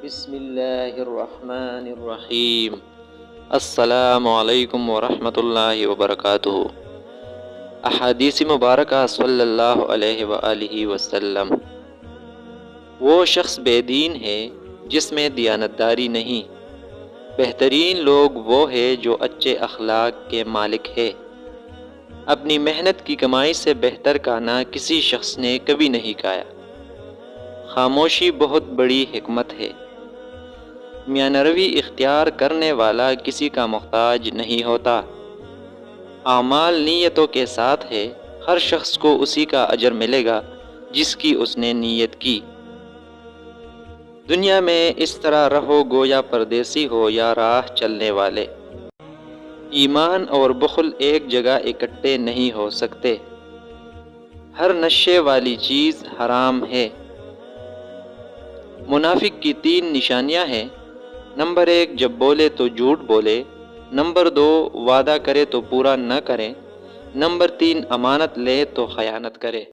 بسم اللہ الرحمن الرحیم۔ السلام علیکم ورحمۃ اللہ وبرکاتہ۔ احادیث مبارکہ صلی اللہ علیہ وآلہ وسلم۔ وہ شخص بے دین ہے جس میں دیانتداری نہیں۔ بہترین لوگ وہ ہے جو اچھے اخلاق کے مالک ہے۔ اپنی محنت کی کمائی سے بہتر کھانا کسی شخص نے کبھی نہیں کھایا۔ خاموشی بہت بڑی حکمت ہے۔ میانہ روی اختیار کرنے والا کسی کا محتاج نہیں ہوتا۔ اعمال نیتوں کے ساتھ ہے، ہر شخص کو اسی کا اجر ملے گا جس کی اس نے نیت کی۔ دنیا میں اس طرح رہو گویا پردیسی ہو یا راہ چلنے والے۔ ایمان اور بخل ایک جگہ اکٹھے نہیں ہو سکتے۔ ہر نشے والی چیز حرام ہے۔ منافق کی 3 نشانیاں ہیں۔ نمبر 1، جب بولے تو جھوٹ بولے۔ نمبر 2، وعدہ کرے تو پورا نہ کرے۔ نمبر 3، امانت لے تو خیانت کرے۔